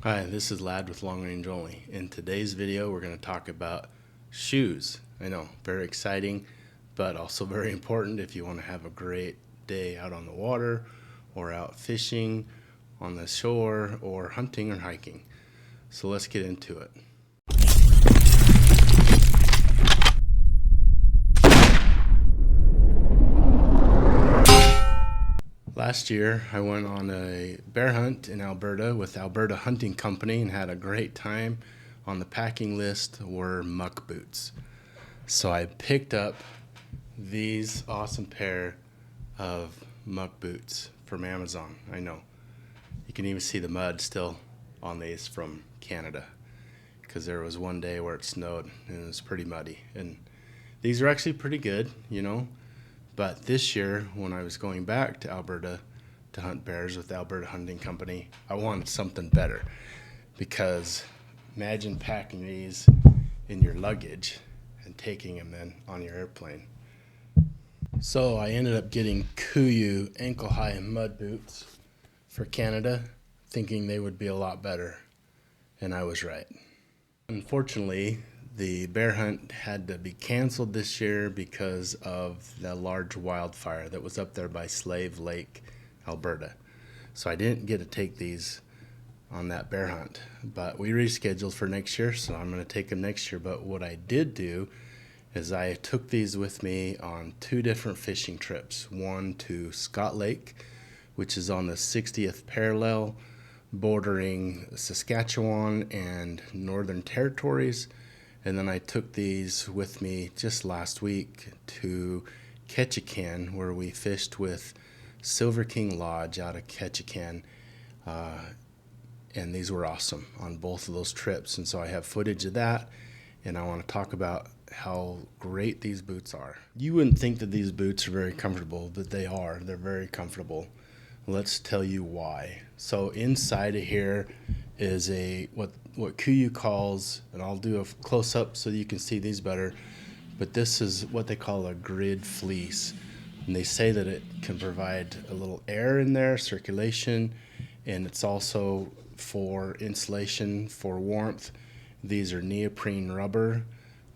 Hi, this is Lad with Long Range Only. In today's video, we're going to talk about shoes. I know, very exciting, but also very important if you want to have a great day out on the water or out fishing on the shore or hunting or hiking. So let's get into it. Last year, I went on a bear hunt in Alberta with Alberta Hunting Company and had a great time. On the packing list were muck boots. So I picked up these awesome pair of muck boots from Amazon. I know. You can even see the mud still on these from Canada because there was one day where it snowed and it was pretty muddy. And these are actually pretty good, But this year, when I was going back to Alberta to hunt bears with the Alberta Hunting Company, I wanted something better because imagine packing these in your luggage and taking them then on your airplane. So I ended up getting KUIU Ankle Mud Boots for Canada, thinking they would be a lot better, and I was right. Unfortunately, the bear hunt had to be canceled this year because of the large wildfire that was up there by Slave Lake, Alberta. So I didn't get to take these on that bear hunt, but we rescheduled for next year, so I'm going to take them next year. But what I did do is I took these with me on two different fishing trips. One to Scott Lake, which is on the 60th parallel, bordering Saskatchewan and Northern Territories. And then I took these with me just last week to Ketchikan, where we fished with Silverking Lodge out of Ketchikan. And these were awesome on both of those trips. And so I have footage of that, and I want to talk about how great these boots are. You wouldn't think that these boots are very comfortable, but they are. They're very comfortable. Let's tell you why. So inside of here is what KUIU calls, and I'll do a close-up so you can see these better, but this is what they call a grid fleece. And they say that it can provide a little air in there, circulation, and it's also for insulation, for warmth. These are neoprene rubber,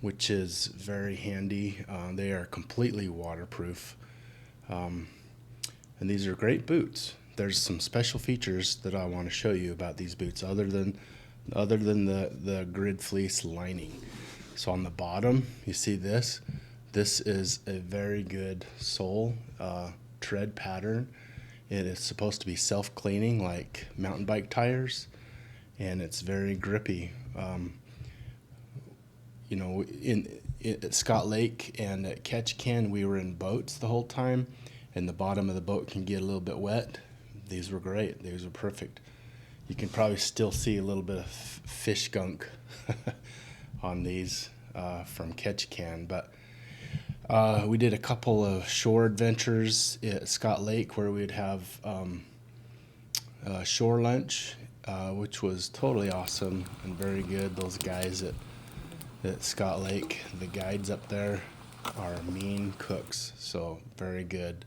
which is very handy. They are completely waterproof. And these are great boots. There's some special features that I want to show you about these boots other than the grid fleece lining. So on the bottom, you see this. This is a very good sole tread pattern. It is supposed to be self-cleaning like mountain bike tires, and it's very grippy. At Scott Lake and at Ketchikan, we were in boats the whole time, and the bottom of the boat can get a little bit wet. These were great. These were perfect. You can probably still see a little bit of fish gunk on these from Ketchikan. But we did a couple of shore adventures at Scott Lake where we'd have shore lunch, which was totally awesome and very good. Those guys at Scott Lake, the guides up there are mean cooks, so very good.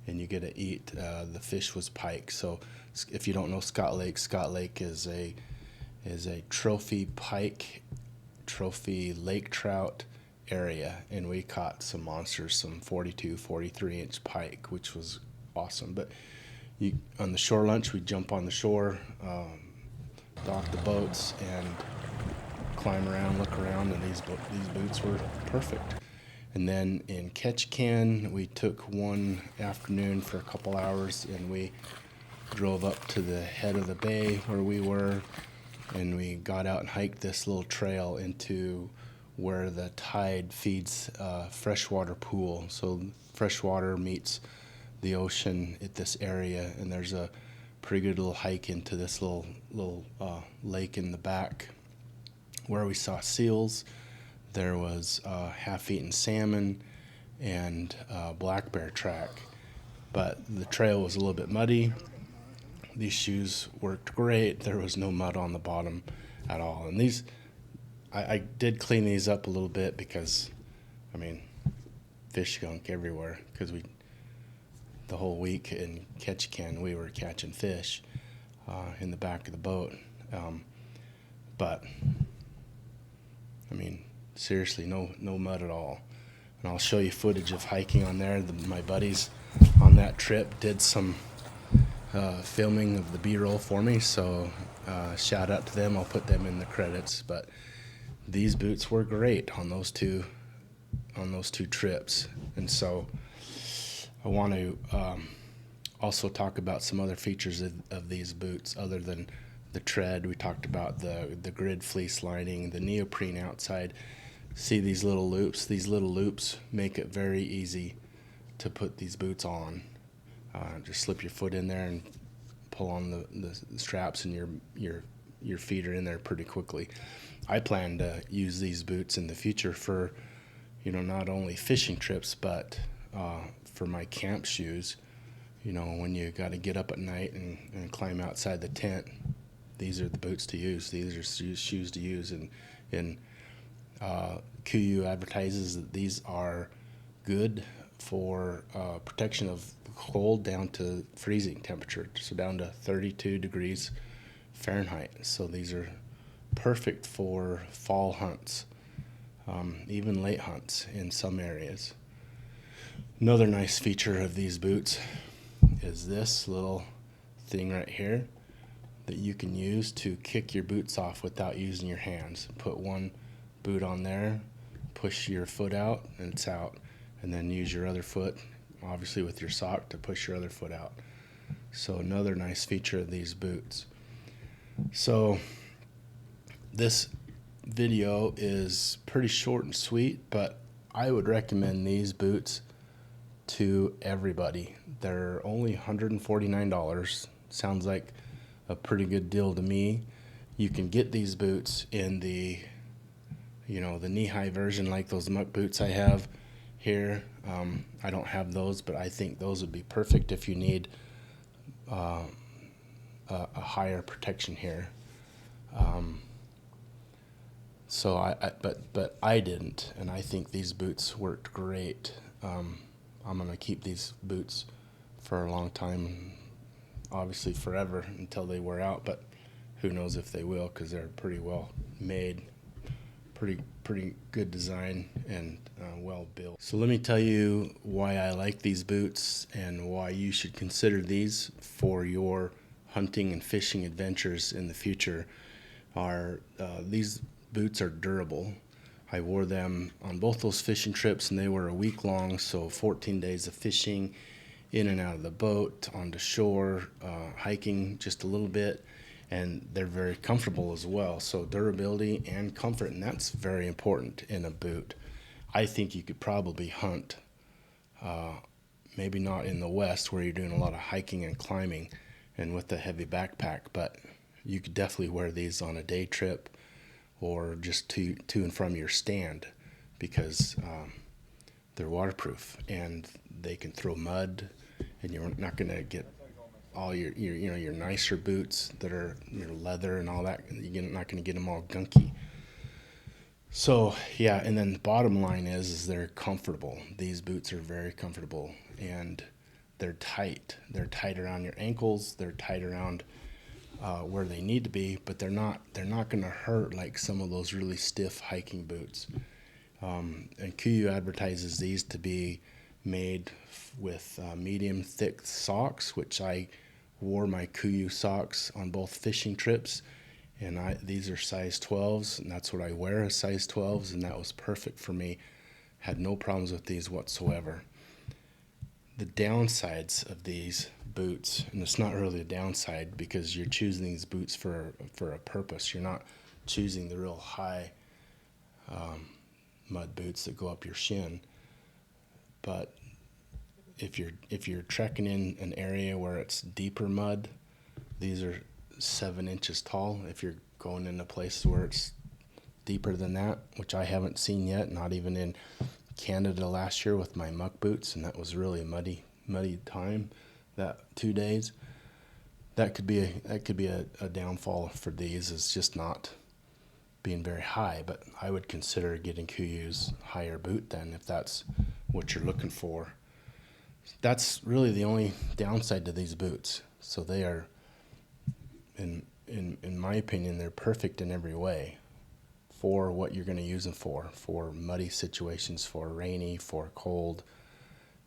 And you get to eat. The fish was pike. So if you don't know Scott Lake is a trophy pike, trophy lake trout area, and we caught some monsters, some 42, 43-inch pike, which was awesome. But on the shore lunch, we jump on the shore, dock the boats, and climb around, look around, and these boots were perfect. And then in Ketchikan, we took one afternoon for a couple hours, and we drove up to the head of the bay where we were, and we got out and hiked this little trail into where the tide feeds a freshwater pool. So freshwater meets the ocean at this area, and there's a pretty good little hike into this little lake in the back where we saw seals. There was half-eaten salmon and black bear track, but the trail was a little bit muddy. These shoes worked great. There was no mud on the bottom at all. And these, I did clean these up a little bit because, fish gunk everywhere because the whole week in Ketchikan we were catching fish in the back of the boat. But I mean, seriously, no mud at all. And I'll show you footage of hiking on there. My buddies on that trip did some filming of the B-roll for me, so shout out to them. I'll put them in the credits. But these boots were great on those two trips, and so I want to also talk about some other features of these boots other than the tread. We talked about the grid fleece lining, the neoprene outside. See these little loops? These little loops make it very easy to put these boots on. Just slip your foot in there and pull on the straps, and your feet are in there pretty quickly. I plan to use these boots in the future for, not only fishing trips, but for my camp shoes. When you got to get up at night and climb outside the tent, these are the boots to use. These are shoes to use. And KUIU advertises that these are good for protection of cold down to freezing temperature, so down to 32 degrees Fahrenheit. So these are perfect for fall hunts, even late hunts in some areas. Another nice feature of these boots is this little thing right here that you can use to kick your boots off without using your hands. Put one boot on there, push your foot out, and it's out. And then use your other foot, obviously with your sock, to push your other foot out. So another nice feature of these boots. So this video is pretty short and sweet, but I would recommend these boots to everybody. They're only $149. Sounds like a pretty good deal to me. You can get these boots in the knee-high version, like those muck boots I have here. I don't have those, but I think those would be perfect if you need a higher protection here. But I didn't, and I think these boots worked great. I'm gonna keep these boots for a long time, obviously forever until they wear out. But who knows if they will, because they're pretty well made, pretty good design, and well built. So let me tell you why I like these boots and why you should consider these for your hunting and fishing adventures in the future. These boots are durable. I wore them on both those fishing trips, and they were a week long, so 14 days of fishing, in and out of the boat, onto shore, hiking just a little bit, and they're very comfortable as well. So durability and comfort, and that's very important in a boot. I think you could probably hunt, maybe not in the West where you're doing a lot of hiking and climbing and with a heavy backpack, but you could definitely wear these on a day trip or just to and from your stand, because they're waterproof and they can throw mud, and you're not going to get all your nicer boots that are leather and all that. You're not going to get them all gunky. So yeah, and then the bottom line is they're comfortable. These boots are very comfortable, and they're tight. They're tight around your ankles. They're tight around where they need to be, but they're not going to hurt like some of those really stiff hiking boots. And KUIU advertises these to be made with medium thick socks, which I wore my KUIU socks on both fishing trips, and these are size 12s, and that's what I wear, is size 12s, and that was perfect for me. Had no problems with these whatsoever. The downsides of these boots, and it's not really a downside because you're choosing these boots for a purpose. You're not choosing the real high mud boots that go up your shin. But if you're trekking in an area where it's deeper mud, these are 7 inches tall. If you're going into places where it's deeper than that, which I haven't seen yet, not even in Canada last year with my muck boots, and that was really a muddy time, that 2 days. That could be a downfall for these, is just not being very high. But I would consider getting KUIU's higher boot then, if that's what you're looking for. That's really the only downside to these boots. So they are, in in my opinion, they're perfect in every way for what you're going to use them for muddy situations, for rainy, for cold,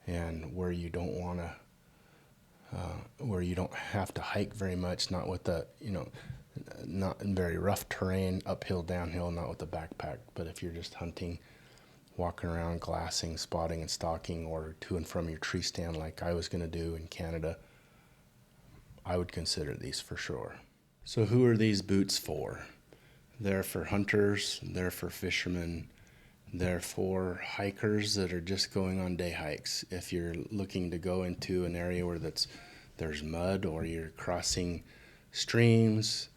and where you don't want to, where you don't have to hike very much, not with the, not in very rough terrain, uphill, downhill, not with a backpack. But if you're just hunting, walking around, glassing, spotting and stalking, or to and from your tree stand like I was going to do in Canada, I would consider these for sure. So who are these boots for? They're for hunters, they're for fishermen, they're for hikers that are just going on day hikes. If you're looking to go into an area where there's mud, or you're crossing streams,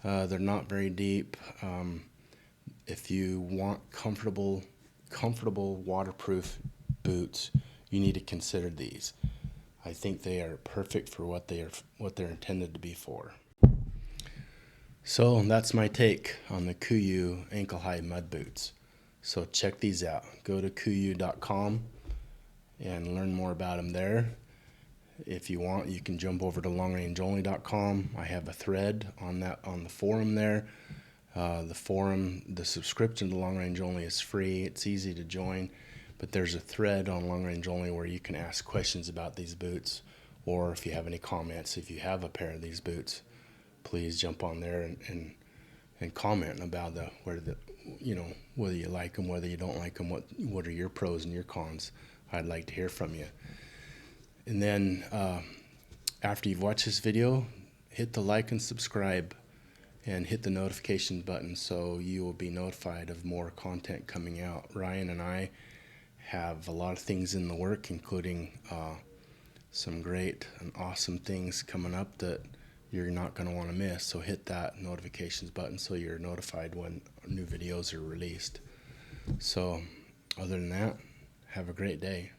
they're not very deep. If you want comfortable waterproof boots, you need to consider these. I think they are perfect for what they're intended to be for. So that's my take on the KUIU Ankle High Mud Boots. So check these out. Go to KUIU.com and learn more about them there. If you want, you can jump over to LongRangeOnly.com. I have a thread on the forum there. The subscription to Long Range Only is free. It's easy to join, but there's a thread on Long Range Only where you can ask questions about these boots, or if you have any comments, if you have a pair of these boots, please jump on there and comment about whether you like them, whether you don't like them, what are your pros and your cons. I'd like to hear from you. And then after you've watched this video, hit the like and subscribe and hit the notification button so you will be notified of more content coming out. Ryan and I have a lot of things in the work, including some great and awesome things coming up that you're not going to want to miss. So hit that notifications button so you're notified when new videos are released. So other than that, have a great day.